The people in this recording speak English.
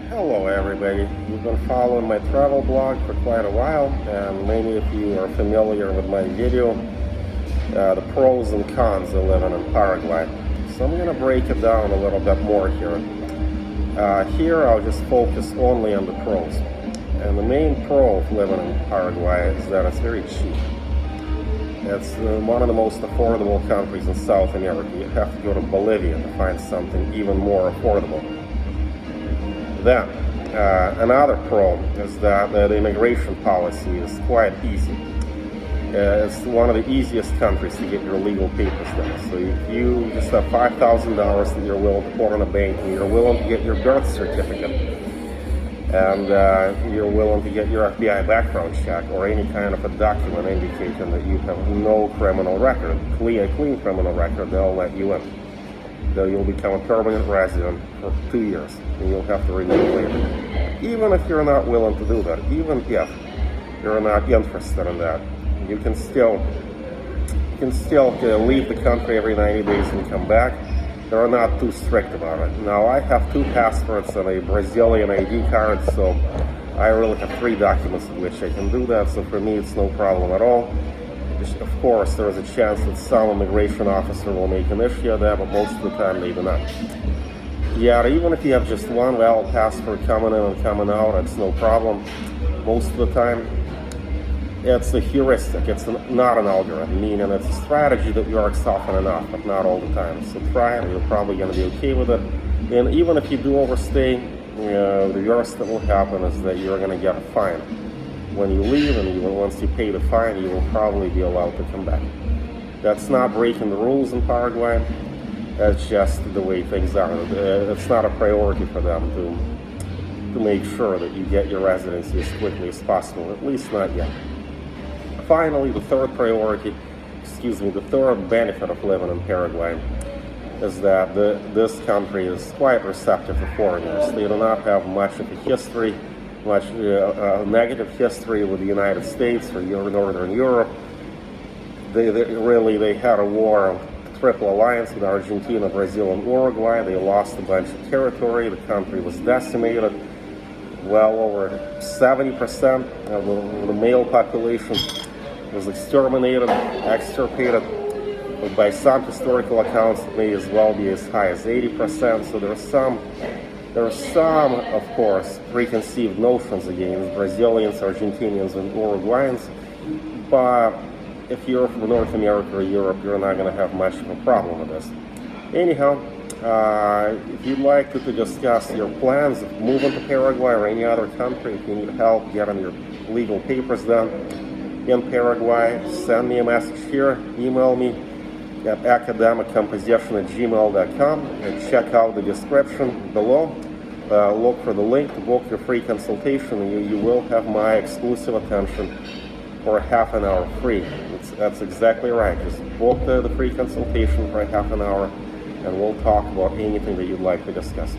Hello everybody, you've been following my travel blog for quite a while, and many of you are familiar with my video, the pros and cons of living in Paraguay. So I'm going to break it down a little bit more here. Here I'll just focus only on the pros. And the main pro of living in Paraguay is that it's very cheap. It's one of the most affordable countries in South America. You have to go to Bolivia to find something even more affordable. Then, another pro is that the immigration policy is quite easy. It's one of the easiest countries to get your legal papers done. So if you just have $5,000 that you're willing to put in a bank, and you're willing to get your birth certificate, and you're willing to get your FBI background check or any kind of a document indicating that you have no criminal record, a clean criminal record, they'll let you in. You'll become a permanent resident for 2 years, and you'll have to renew later. Even if you're not willing to do that, even if you're not interested in that, you can still leave the country every 90 days and come back. They're not too strict about it. Now, I have 2 passports and a Brazilian ID card, so I really have 3 documents with which I can do that. So for me, it's no problem at all. Of course, there is a chance that some immigration officer will make an issue of that, but most of the time they do not. Yeah, even if you have just one valid passport coming in and coming out, it's no problem. Most of the time, it's a heuristic. It's not an algorithm, meaning it's a strategy that works often enough, but not all the time. So try it, you're probably going to be okay with it. And even if you do overstay, the worst that will happen is that you're going to get a fine. When you leave, and even once you pay the fine, you will probably be allowed to come back. That's not breaking the rules in Paraguay. That's just the way things are. It's not a priority for them to make sure that you get your residency as quickly as possible, at least not yet. Finally, the third benefit of living in Paraguay is that this country is quite receptive to foreigners. They do not have much of a history, negative history with the United States or Northern Europe. They had a war, triple alliance with Argentina, Brazil, and Uruguay. They lost a bunch of territory. The country was decimated. Well over 70% of the male population was exterminated, extirpated. But by some historical accounts, it may as well be as high as 80%. So there are some, of course, preconceived notions against Brazilians, Argentinians, and Uruguayans, but if you're from North America or Europe, you're not going to have much of a problem with this. Anyhow, if you'd like to discuss your plans of moving to Paraguay or any other country, if you need help getting your legal papers done in Paraguay, send me a message here, email me at academiccomposition@gmail.com, and check out the description below. Look for the link to book your free consultation, and you will have my exclusive attention for half an hour free. That's exactly right. Just book the free consultation for half an hour, and we'll talk about anything that you'd like to discuss.